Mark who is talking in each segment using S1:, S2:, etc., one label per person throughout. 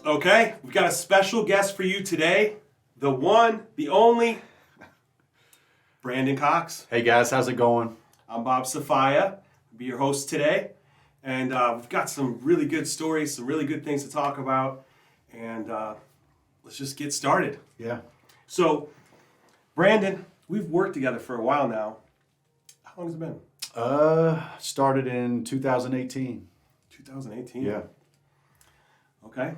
S1: Okay, we've got a special guest for you today. The one, the only, Brandon Cox.
S2: Hey guys, how's it going?
S1: I'm Bob Safaya. I'll be your host today. And we've got some really good stories, some really good things to talk about. And let's just get started.
S2: Yeah.
S1: So, Brandon, we've worked together for a while now. How long has it been?
S2: Started in 2018.
S1: 2018?
S2: Yeah.
S1: Okay.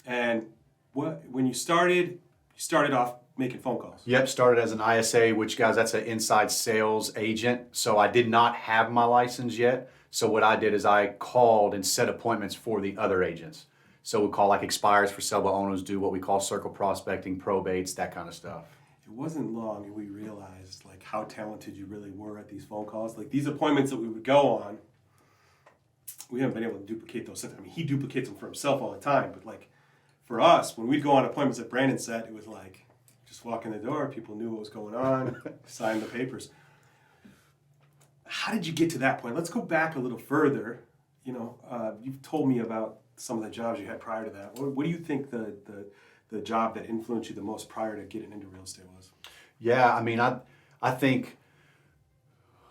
S1: And when you started off making phone calls.
S2: Yep, started as an ISA, which, guys, that's an inside sales agent. So I did not have my license yet. So what I did is I called and set appointments for the other agents. So we call like expires for sale by owners, do what we call circle prospecting, probates, that kind of stuff.
S1: It wasn't long and we realized like how talented you really were at these phone calls. Like these appointments that we would go on, we haven't been able to duplicate those. I mean, he duplicates them for himself all the time, but like for us, when we'd go on appointments that Brandon said, it was like just walk in the door, people knew what was going on, sign the papers. How did you get to that point? Let's go back a little further. You know, you've told me about some of the jobs you had prior to that. What do you think the job that influenced you the most prior to getting into real estate was?
S2: Yeah, I mean, I think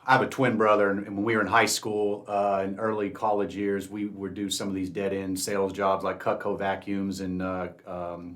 S2: I have a twin brother, and when we were in high school, in early college years, we would do some of these dead-end sales jobs like Cutco vacuums and Cutco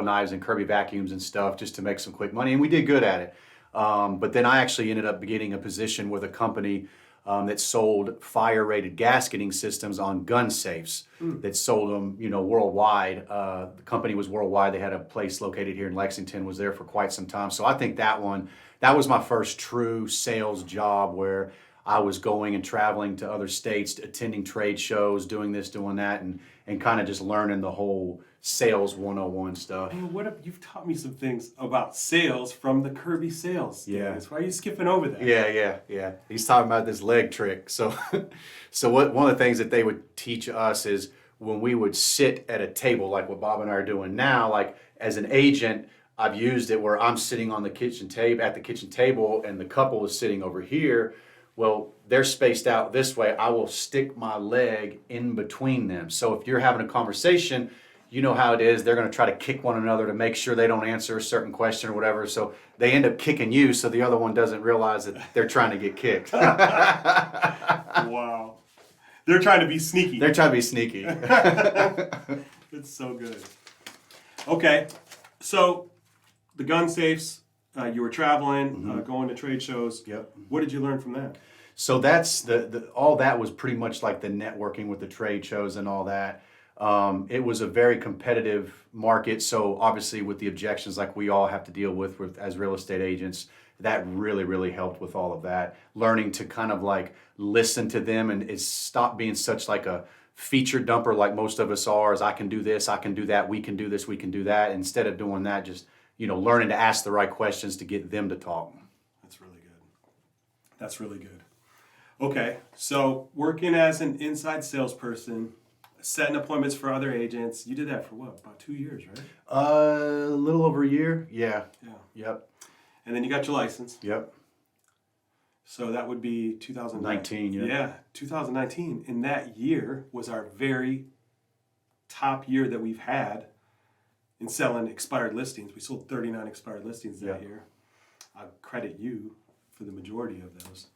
S2: knives and Kirby vacuums and stuff just to make some quick money, and we did good at it. But then I actually ended up getting a position with a company that sold fire-rated gasketing systems on gun safes. That sold them, you know, worldwide. The company was worldwide. They had a place located here in Lexington. Was there for quite some time. So I think that was my first true sales job where I was going and traveling to other states, attending trade shows, doing this, doing that, and kind of just learning the whole sales 101 stuff.
S1: And you've taught me some things about sales from the Kirby sales days.
S2: Yeah.
S1: Why are you skipping over that?
S2: Yeah. He's talking about this leg trick. So one of the things that they would teach us is when we would sit at a table, like what Bob and I are doing now, like as an agent, I've used it where I'm sitting on the kitchen table and the couple is sitting over here. Well, they're spaced out this way. I will stick my leg in between them. So if you're having a conversation, you know how it is. They're going to try to kick one another to make sure they don't answer a certain question or whatever. So they end up kicking you so the other one doesn't realize that they're trying to get kicked.
S1: Wow. They're trying to be sneaky.
S2: They're trying to be sneaky.
S1: It's so good. Okay. So the gun safes, you were traveling, going to trade shows.
S2: Yep.
S1: What did you learn from that?
S2: So that's all that was pretty much like the networking with the trade shows and all that. It was a very competitive market. So obviously with the objections like we all have to deal with as real estate agents, that really, really helped with all of that. Learning to kind of like listen to them and stop being such like a feature dumper like most of us are, as I can do this, I can do that, we can do this, we can do that. Instead of doing that, just, you know, learning to ask the right questions to get them to talk.
S1: That's really good. That's really good. Okay, so working as an inside salesperson, setting appointments for other agents, you did that for what, about 2 years, right?
S2: A little over a year. Yeah. Yep.
S1: And then you got your license.
S2: Yep.
S1: So that would be
S2: 2019.
S1: Yeah, 2019. And that year was our very top year that we've had in selling expired listings. We sold 39 expired listings that year. I credit you for the majority of those.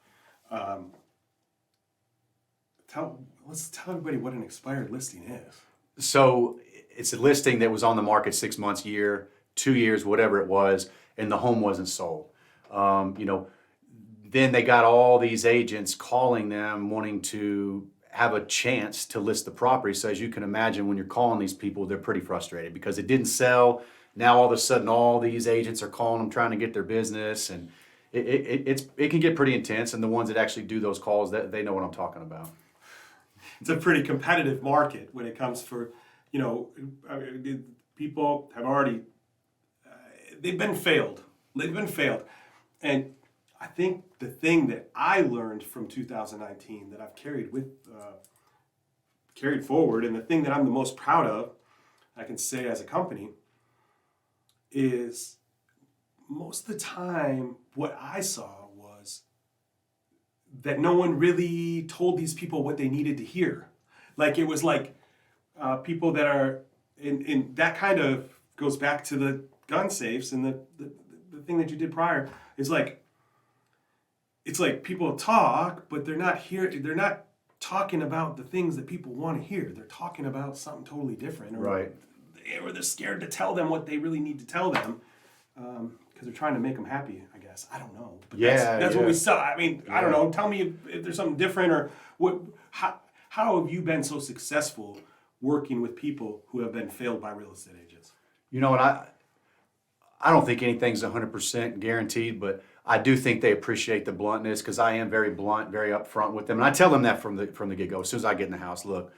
S1: Let's tell everybody what an expired listing is.
S2: So it's a listing that was on the market 6 months, year, 2 years, whatever it was, and the home wasn't sold. Then they got all these agents calling them wanting to have a chance to list the property. So as you can imagine, when you're calling these people, they're pretty frustrated because it didn't sell. Now all of a sudden, all these agents are calling them trying to get their business, and it can get pretty intense. And the ones that actually do those calls, they know what I'm talking about.
S1: It's a pretty competitive market when it comes for, people have already, they've been failed. And I think the thing that I learned from 2019 that I've carried forward, and the thing that I'm the most proud of, I can say as a company, is most of the time what I saw was that no one really told these people what they needed to hear. Like it was like, people that are in that kind of goes back to the gun safes and the thing that you did prior is like, it's like people talk, but they're not here. They're not talking about the things that people want to hear. They're talking about something totally different.
S2: Right.
S1: Or they're scared to tell them what they really need to tell them because they're trying to make them happy, I guess. I don't know. But that's what we saw. I mean, I don't know. Tell me if there's something different or what. How have you been so successful working with people who have been failed by real estate agents?
S2: You know what, I don't think anything's 100% guaranteed, but I do think they appreciate the bluntness because I am very blunt, very upfront with them. And I tell them that from the get-go. As soon as I get in the house, look,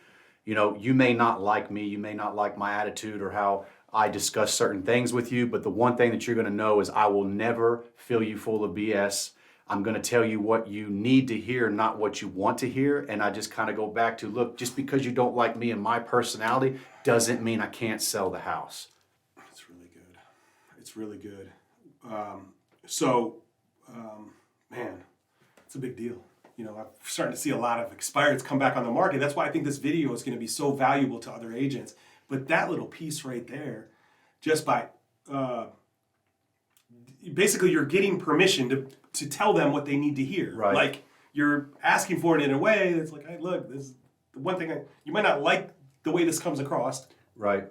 S2: you know, you may not like me, you may not like my attitude or how I discuss certain things with you, but the one thing that you're going to know is I will never fill you full of BS. I'm going to tell you what you need to hear, not what you want to hear. And I just kind of go back to, look, just because you don't like me and my personality doesn't mean I can't sell the house.
S1: It's really good. It's really good. Man, it's a big deal. You know, I'm starting to see a lot of expireds come back on the market. That's why I think this video is going to be so valuable to other agents. But that little piece right there, just by basically you're getting permission to tell them what they need to hear.
S2: Right.
S1: Like you're asking for it in a way that's like, hey, look, this is the one thing you might not like the way this comes across.
S2: Right.
S1: You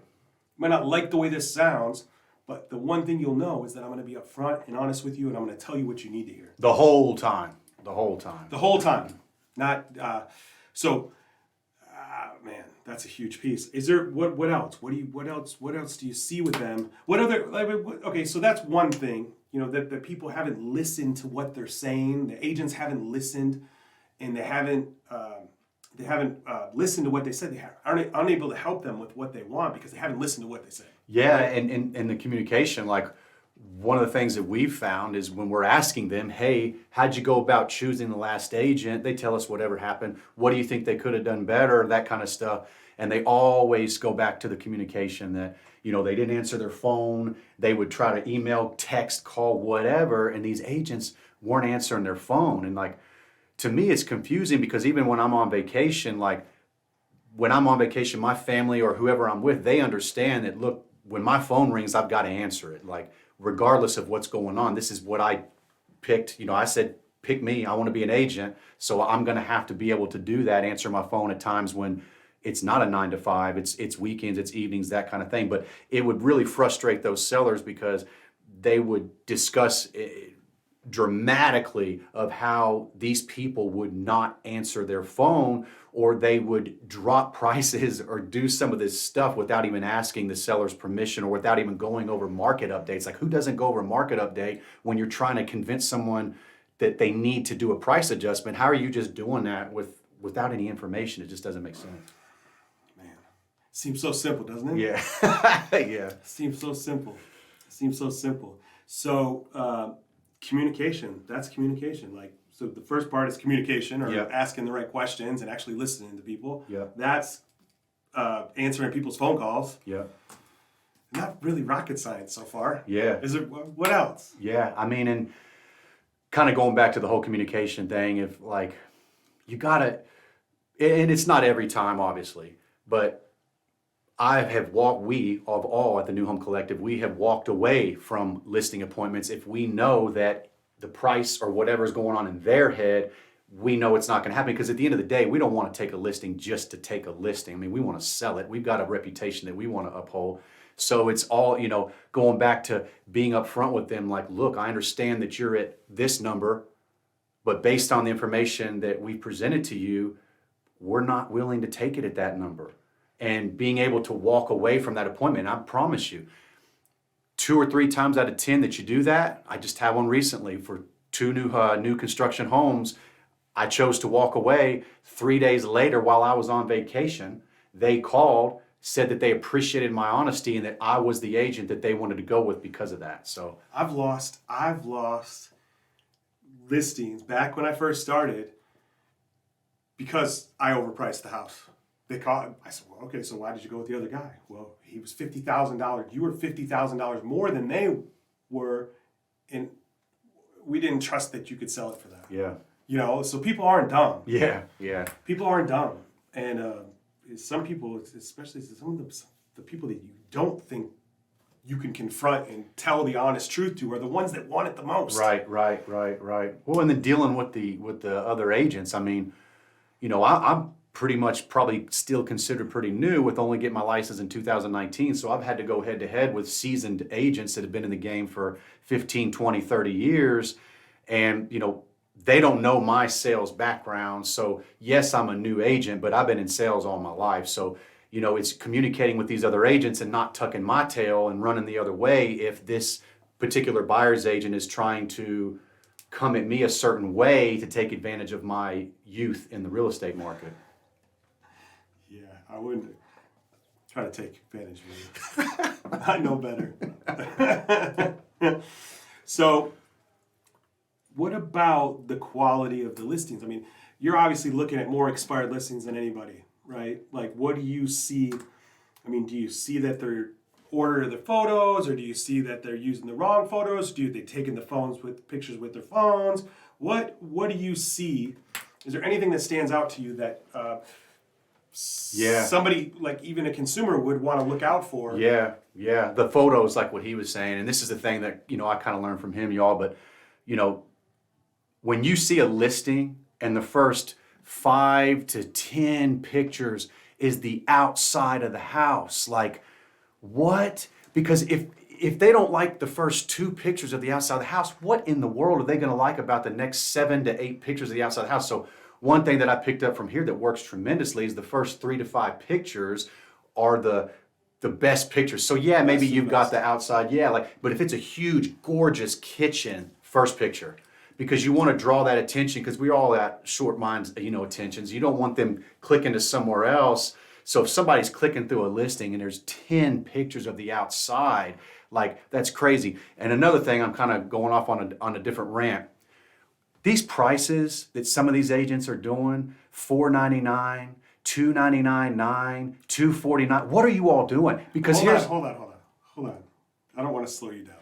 S1: might not like the way this sounds, but the one thing you'll know is that I'm going to be upfront and honest with you, and I'm going to tell you what you need to hear.
S2: The whole time. The whole time.
S1: The whole time. Not man, that's a huge piece. Is there what else? What else do you see with them? What other okay, so that's one thing, you know, that people haven't listened to what they're saying. The agents haven't listened, and they haven't listened to what they said. They aren't unable to help them with what they want because they haven't listened to what they say.
S2: Yeah, and the communication, like one of the things that we've found is when we're asking them, hey, how'd you go about choosing the last agent? They tell us whatever happened. What do you think they could have done better? That kind of stuff. And they always go back to the communication that, you know, they didn't answer their phone. They would try to email, text, call, whatever. And these agents weren't answering their phone. And like, to me, it's confusing because even when I'm on vacation, like when I'm on vacation, my family or whoever I'm with, they understand that, look, when my phone rings, I've got to answer it. Like, regardless of what's going on, this is what I picked. You know, I said, pick me. I want to be an agent. So I'm going to have to be able to do that, answer my phone at times when it's not a 9 to 5, it's weekends, it's evenings, that kind of thing. But it would really frustrate those sellers because they would discuss dramatically of how these people would not answer their phone, or they would drop prices or do some of this stuff without even asking the seller's permission or without even going over market updates. Like, who doesn't go over a market update when you're trying to convince someone that they need to do a price adjustment? How are you just doing that without any information? It just doesn't make sense.
S1: Man, seems so simple, doesn't it?
S2: Yeah. Yeah.
S1: Seems so simple. So communication, that's communication. Like, so the first part is communication, or asking the right questions and actually listening to people.
S2: Yeah.
S1: That's answering people's phone calls.
S2: Yeah.
S1: Not really rocket science so far.
S2: Yeah.
S1: Is it? What else?
S2: Yeah. I mean, and kind of going back to the whole communication thing, if like you gotta, and it's not every time, obviously, but we all at the New Home Collective, we have walked away from listing appointments if we know that the price or whatever's going on in their head, we know it's not going to happen. Because at the end of the day, we don't want to take a listing just to take a listing. I mean, we want to sell it. We've got a reputation that we want to uphold. So it's all, you know, going back to being upfront with them, like, look, I understand that you're at this number, but based on the information that we presented to you, we're not willing to take it at that number. And being able to walk away from that appointment, I promise you, 2 or 3 times out of 10 that you do that, I just had one recently for 2 new construction homes. I chose to walk away. 3 days later, while I was on vacation, they called, said that they appreciated my honesty and that I was the agent that they wanted to go with because of that. So
S1: I've lost listings back when I first started because I overpriced the house. They called. I said, well, okay, so why did you go with the other guy? Well, he was $50,000. You were $50,000 more than they were, and we didn't trust that you could sell it for that.
S2: yeah.
S1: You know, so people aren't dumb.
S2: Yeah. Yeah.
S1: People aren't dumb, and is some people, especially some of the people that you don't think you can confront and tell the honest truth to, are the ones that want it the most.
S2: Right. Well, and then dealing with the other agents. I mean, I'm pretty much probably still considered pretty new with only getting my license in 2019. So I've had to go head to head with seasoned agents that have been in the game for 15, 20, 30 years. And, they don't know my sales background. So yes, I'm a new agent, but I've been in sales all my life. So, it's communicating with these other agents and not tucking my tail and running the other way if this particular buyer's agent is trying to come at me a certain way to take advantage of my youth in the real estate market.
S1: Yeah, I wouldn't try to take advantage of you. I know better. So, what about the quality of the listings? I mean, you're obviously looking at more expired listings than anybody, right? Like, what do you see? I mean, do you see that they're ordering the photos, or do you see that they're using the wrong photos? Do they taking the phones with pictures with their phones? What do you see? Is there anything that stands out to you that somebody, like even a consumer, would want to look out for?
S2: Yeah. The photos, like what he was saying, and this is the thing that I kind of learned from him, y'all. But when you see a listing and the first 5 to 10 pictures is the outside of the house, like, what? Because if they don't like the first 2 pictures of the outside of the house, what in the world are they going to like about the next 7 to 8 pictures of the outside of the house? So one thing that I picked up from here that works tremendously is the first 3 to 5 pictures are the best pictures. So yeah, maybe you've got the outside, but if it's a huge, gorgeous kitchen, first picture, because you want to draw that attention, because we're all at short minds, attentions. You don't want them clicking to somewhere else. So if somebody's clicking through a listing and there's 10 pictures of the outside, like, that's crazy. And another thing, I'm kind of going off on a different rant. These prices that some of these agents are doing, $499, $299, $249. What are you all doing? Because
S1: hold on. I don't want to slow you down.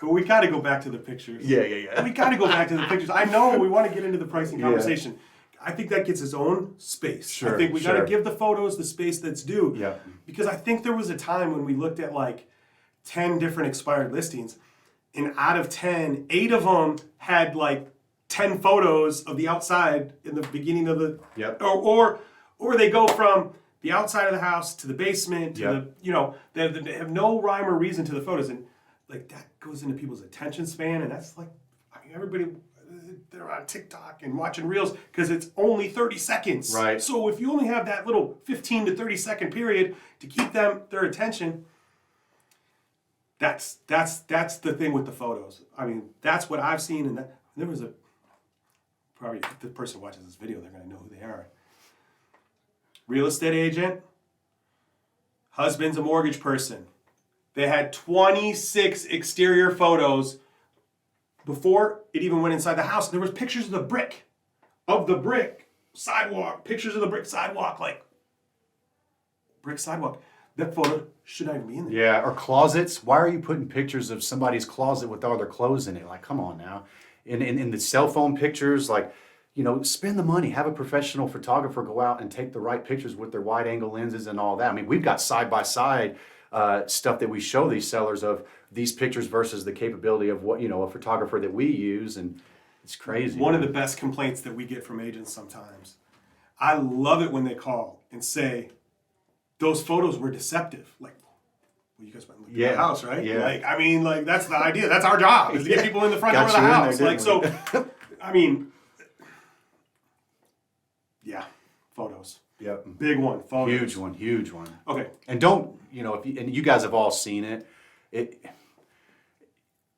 S1: But we got to go back to the pictures.
S2: Yeah.
S1: We got to go back to the pictures. I know we want to get into the pricing conversation. Yeah. I think that gets its own space.
S2: Sure,
S1: I think we got to give the photos the space that's due.
S2: Yeah.
S1: Because I think there was a time when we looked at like 10 different expired listings, and out of 10, 8 of them had like 10 photos of the outside in the beginning of the...
S2: Yep.
S1: Or they go from the outside of the house to the basement to they have no rhyme or reason to the photos, and like that goes into people's attention span, and that's like, I mean, everybody, they're on TikTok and watching reels because it's only 30 seconds.
S2: Right.
S1: So if you only have that little 15 to 30 second period to keep their attention, that's the thing with the photos. I mean, that's what I've seen, and there was probably if the person who watches this video, they're gonna know who they are. Real estate agent, husband's a mortgage person. They had 26 exterior photos before it even went inside the house. There was pictures of the brick sidewalk, pictures of the brick sidewalk, like brick sidewalk. That photo should not even be in there.
S2: Yeah, or closets. Why are you putting pictures of somebody's closet with all their clothes in it? Like, come on now. In the cell phone pictures, like, spend the money. Have a professional photographer go out and take the right pictures with their wide angle lenses and all that. I mean, we've got side-by-side stuff that we show these sellers of these pictures versus the capability of what, a photographer that we use, and it's crazy.
S1: One of the best complaints that we get from agents sometimes, I love it when they call and say, those photos were deceptive. Like, well, you guys went and looked at the house, right?
S2: Yeah.
S1: Like, I mean, like, that's the idea. That's our job, is to get people in the front door of the house. Like, so, I mean, yeah, photos.
S2: Yep.
S1: Big one, photos.
S2: Huge one.
S1: Okay.
S2: And don't, and you guys have all seen it,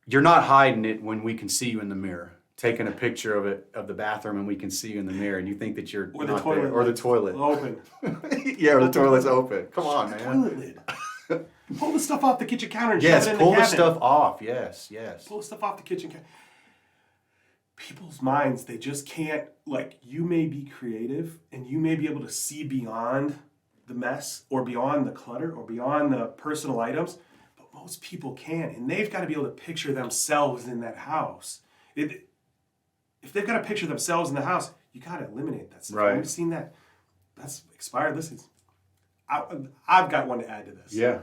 S2: you're not hiding it when we can see you in the mirror, taking a picture of the bathroom and we can see you in the mirror, and you think that you're
S1: or
S2: not
S1: the toilet
S2: there. Or the toilet.
S1: Open.
S2: Yeah, or the toilet's open. Come on, man.
S1: Toilet lid. Pull the stuff off the kitchen counter and
S2: yes,
S1: shove it in the
S2: pull the
S1: cabinet.
S2: stuff off. Yes.
S1: Pull the stuff off the kitchen counter. People's minds, they just can't, like, you may be creative and you may be able to see beyond the mess or beyond the clutter or beyond the personal items, but most people can't, and they've got to be able to picture themselves in that house. If they've got to picture themselves in the house, you got to eliminate that stuff.
S2: Right.
S1: We've seen that. That's expired listings. I've got one to add to this.
S2: Yeah.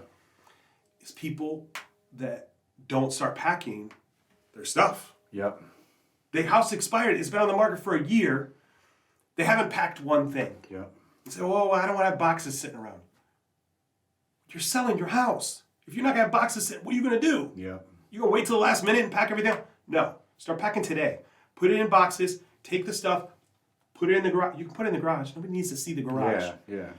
S1: Is people that don't start packing their stuff.
S2: Yep.
S1: The house expired. It's been on the market for a year. They haven't packed one thing.
S2: Yep.
S1: You say, oh, I don't want to have boxes sitting around. You're selling your house. If you're not going to have boxes sitting, what are you going to do?
S2: Yep.
S1: You going to wait till the last minute and pack everything? No. Start packing today. Put it in boxes. Take the stuff. Put it in the garage. You can put it in the garage. Nobody needs to see the garage.
S2: Yeah.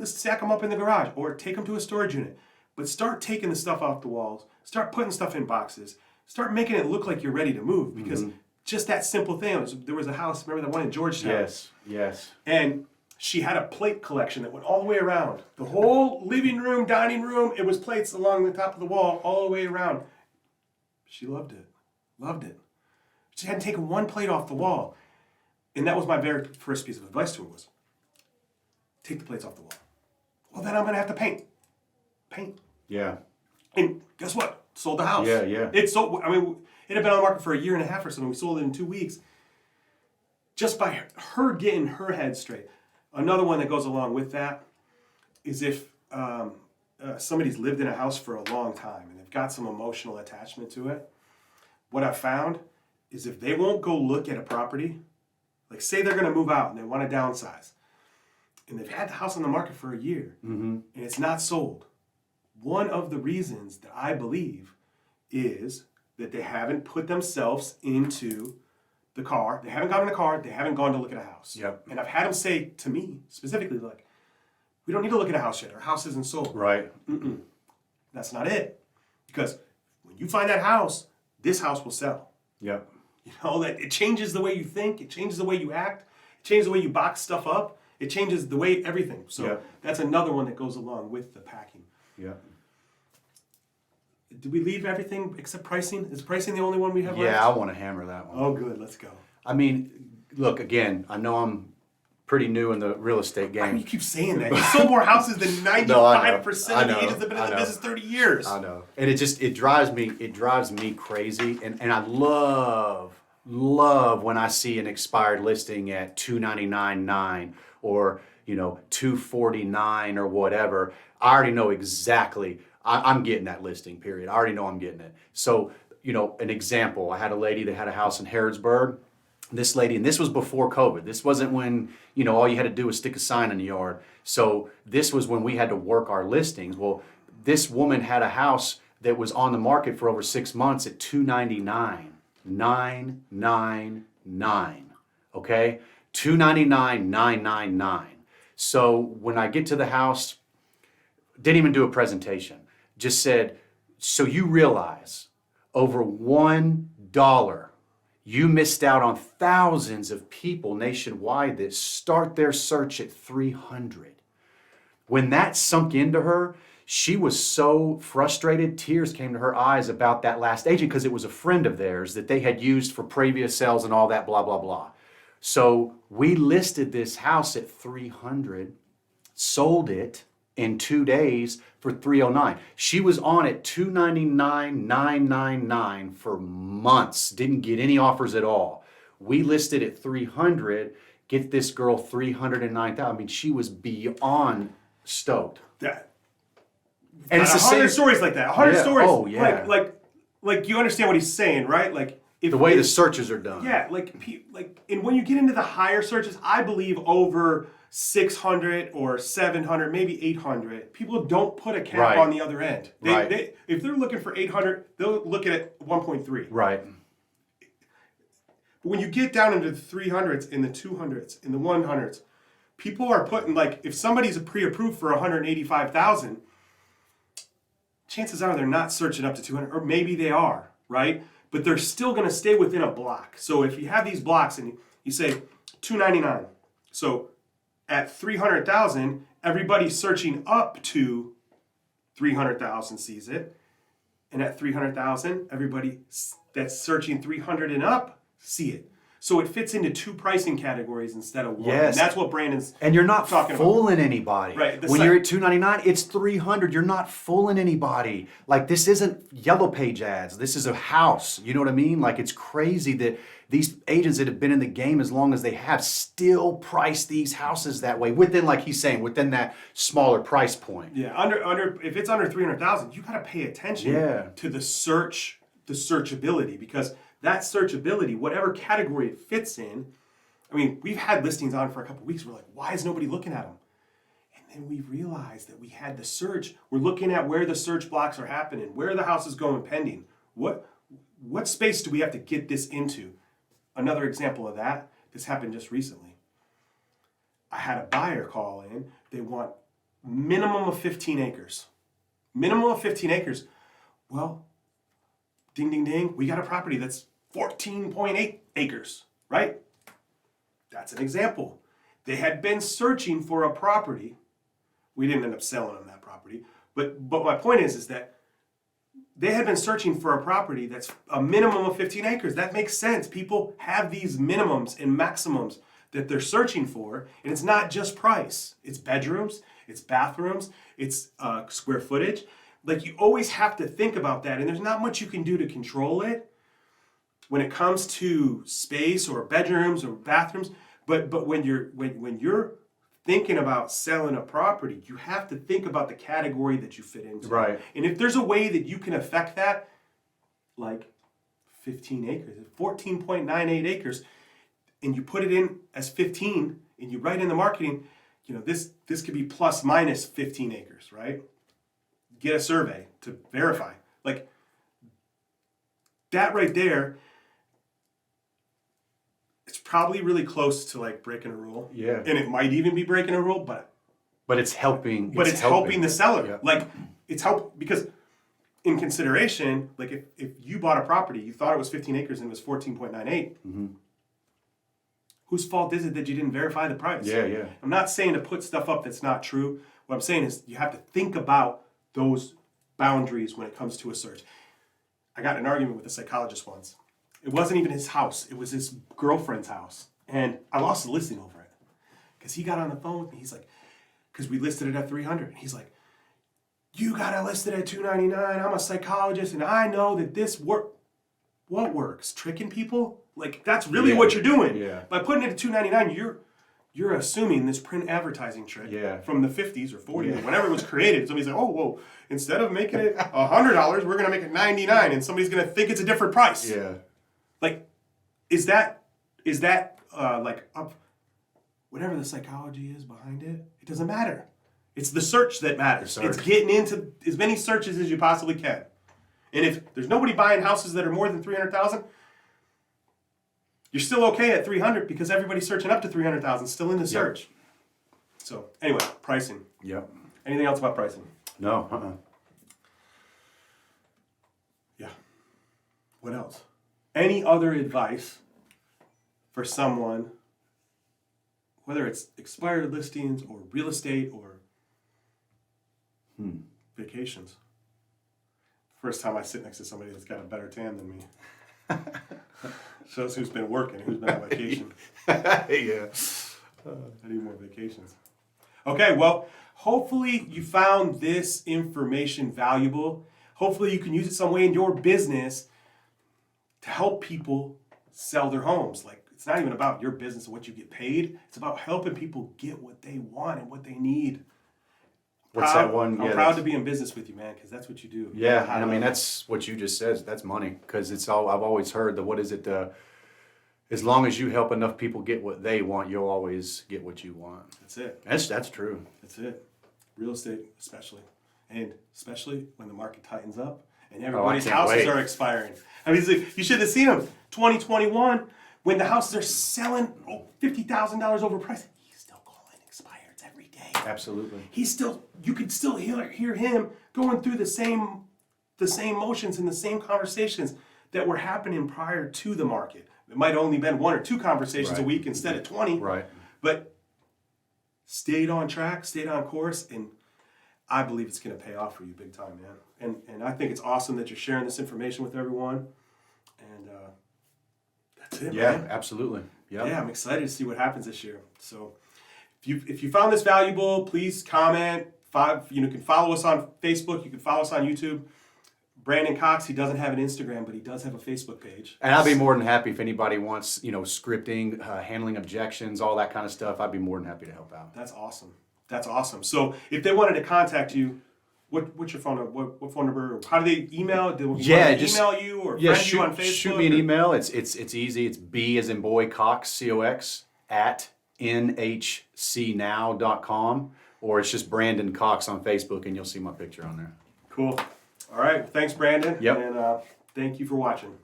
S1: Stack them up in the garage or take them to a storage unit. But start taking the stuff off the walls. Start putting stuff in boxes. Start making it look like you're ready to move because just that simple thing. There was a house, remember the one in Georgetown?
S2: Yes.
S1: And she had a plate collection that went all the way around. The whole living room, dining room, it was plates along the top of the wall all the way around. She loved it. She hadn't taken one plate off the wall. And that was my very first piece of advice to her was, take the plates off the wall. Well, then I'm going to have to paint.
S2: Yeah.
S1: And guess what? Sold the house.
S2: Yeah.
S1: It sold. I mean, it had been on the market for a year and a half or something. We sold it in 2 weeks. Just by her getting her head straight. Another one that goes along with that is if somebody's lived in a house for a long time and they've got some emotional attachment to it. What I've found is if they won't go look at a property, like say they're going to move out and they want to downsize, and they've had the house on the market for a year and it's not sold. One of the reasons that I believe is that they haven't put themselves into the car. They haven't gotten in a car. They haven't gone to look at a house.
S2: Yep.
S1: And I've had them say to me specifically, like, we don't need to look at a house yet. Our house isn't sold.
S2: Right.
S1: That's not it. Because when you find that house, this house will sell.
S2: Yep.
S1: You know, that it changes the way you think. It changes the way you act. It changes the way you box stuff up. It changes the way everything. So that's another one that goes along with the packing.
S2: Yeah.
S1: Did we leave everything except pricing? Is pricing the only one we have left?
S2: Yeah, I want to hammer that one.
S1: Oh, good. Let's go.
S2: I mean, look, again, I know I'm pretty new in the real estate game.
S1: I mean, you keep saying that. You sold more houses than 95% of the agents that have been in the business 30 years.
S2: I know. And it drives me crazy. And I love when I see an expired listing at $299.9 or, $249 or whatever. I already know exactly I'm getting that listing, period. I already know I'm getting it. So, an example, I had a lady that had a house in Harrodsburg. This lady, and this was before COVID. This wasn't when, all you had to do was stick a sign in the yard. So this was when we had to work our listings. Well, this woman had a house that was on the market for over 6 months at $299,999. Okay? $299,999. So when I get to the house, didn't even do a presentation. Just said, so you realize over $1, you missed out on thousands of people nationwide that start their search at 300. When that sunk into her, she was so frustrated, tears came to her eyes about that last agent because it was a friend of theirs that they had used for previous sales and all that, blah, blah, blah. So we listed this house at 300, sold it in 2 days for $309. She was on at $299,999 for months. Didn't get any offers at all. We listed at 300. Get this girl $309,000. I mean, she was beyond stoked.
S1: That.
S2: And it's the
S1: 100
S2: same
S1: stories like that. 100 stories.
S2: Oh yeah.
S1: Like you understand what he's saying, right? Like
S2: the way the searches are done.
S1: Yeah. And when you get into the higher searches, I believe over 600 or 700, maybe 800. People don't put a cap on the other end. If they're looking for 800, they'll look at it 1.3.
S2: Right.
S1: But when you get down into the 300s and the 200s and the 100s, people are putting, like, if somebody's pre-approved for 185,000, chances are they're not searching up to 200, or maybe they are, right? But they're still going to stay within a block. So if you have these blocks and you say 299, so at 300,000, everybody searching up to 300,000 sees it. And at 300,000, everybody that's searching 300 and up see it. So it fits into 2 pricing categories instead of one.
S2: Yes.
S1: And that's what Brandon's
S2: And you're not
S1: talking
S2: fooling anybody.
S1: Right.
S2: When you're at $299, it's $300. You're not fooling anybody. Like, this isn't Yellow Page ads. This is a house. You know what I mean? Like, it's crazy that these agents that have been in the game as long as they have still price these houses that way within, like he's saying, within that smaller price point.
S1: Yeah, under if it's under 300,000, you got to pay attention to the searchability, because that searchability, whatever category it fits in. I mean, we've had listings on for a couple of weeks. We're like, why is nobody looking at them? And then we realized that we had the search. We're looking at where the search blocks are happening, where the house is going pending. What space do we have to get this into? Another example of that, this happened just recently. I had a buyer call in. They want minimum of 15 acres. Minimum of 15 acres. Well, ding, ding, ding. We got a property that's 14.8 acres, right? That's an example. They had been searching for a property. We didn't end up selling them that property. But my point is that they had been searching for a property that's a minimum of 15 acres. That makes sense. People have these minimums and maximums that they're searching for, and it's not just price. It's bedrooms, it's bathrooms, it's square footage. Like, you always have to think about that, and there's not much you can do to control it when it comes to space or bedrooms or bathrooms. But when you're thinking about selling a property, you have to think about the category that you fit into.
S2: Right.
S1: And if there's a way that you can affect that, like 15 acres, 14.98 acres, and you put it in as 15, and you write in the marketing, this could be plus minus 15 acres, right? Get a survey to verify. Like, that right there, it's probably really close to like breaking a rule.
S2: Yeah.
S1: And it might even be breaking a rule, but
S2: it's helping.
S1: But it's helping the seller.
S2: Yeah.
S1: Like, it's because in consideration, like if you bought a property, you thought it was 15 acres and it was 14.98. Whose fault is it that you didn't verify the price?
S2: Yeah.
S1: I'm not saying to put stuff up that's not true. What I'm saying is you have to think about those boundaries when it comes to a search. I got in an argument with a psychologist once. It wasn't even his house. It was his girlfriend's house. And I lost the listing over it. Because he got on the phone with me. He's like, because we listed it at 300. And he's like, you got to list it at 299. I'm a psychologist and I know that this works. What works? Tricking people? Like, that's really what you're doing.
S2: Yeah.
S1: By putting it at 299, you're assuming this print advertising trick from the 50s or 40s or whenever it was created. Somebody's like, oh, whoa, instead of making it $100, we're going to make it $99, and somebody's going to think it's a different price.
S2: Yeah.
S1: Like, is that like up? Whatever the psychology is behind it, it doesn't matter. It's the search that matters. It's getting into as many searches as you possibly can. And if there's nobody buying houses that are more than 300,000, you're still okay at 300 because everybody's searching up to 300,000, still in the search. Yep. So anyway, pricing.
S2: Yep.
S1: Anything else about pricing?
S2: No.
S1: Yeah. What else? Any other advice for someone, whether it's expired listings or real estate or vacations? First time I sit next to somebody that's got a better tan than me. Shows who's been working, who's been on vacation.
S2: Yeah.
S1: I need more vacations. Okay, well, hopefully you found this information valuable. Hopefully you can use it some way in your business to help people sell their homes. Like, it's not even about your business and what you get paid. It's about helping people get what they want and what they need.
S2: What's that one?
S1: I'm proud to be in business with you, man, because that's what you do.
S2: Yeah, and I mean, that's what you just said. That's money, because it's all, I've always heard the, what is it, as long as you help enough people get what they want, you'll always get what you want.
S1: That's it.
S2: That's true.
S1: That's it. Real estate especially. And especially when the market tightens up and everybody's houses are expiring. I mean, you should have seen them. 2021, when the houses are selling $50,000 overpriced, he's still calling expireds every day.
S2: Absolutely.
S1: You could still hear him going through the same motions and the same conversations that were happening prior to the market. It might have only been 1 or 2 conversations a week instead of 20.
S2: Right.
S1: But stayed on track, stayed on course, and I believe it's going to pay off for you big time, man. And I think it's awesome that you're sharing this information with everyone. And That's it,
S2: Yeah,
S1: man.
S2: absolutely. Yep.
S1: Yeah, I'm excited to see what happens this year. So if you found this valuable, please comment. You can follow us on Facebook. You can follow us on YouTube. Brandon Cox, he doesn't have an Instagram, but he does have a Facebook page.
S2: And I'd be more than happy if anybody wants, scripting, handling objections, all that kind of stuff. I'd be more than happy to help out.
S1: That's awesome. That's awesome. So if they wanted to contact you, what's your phone number? What phone number? How do they email?
S2: Just
S1: email you or friend you on Facebook?
S2: Shoot me an email. It's easy. It's B as in boy, Cox, COX, at nhcnow.com, or it's just Brandon Cox on Facebook, and you'll see my picture on there.
S1: Cool. All right. Thanks, Brandon.
S2: Yep.
S1: And thank you for watching.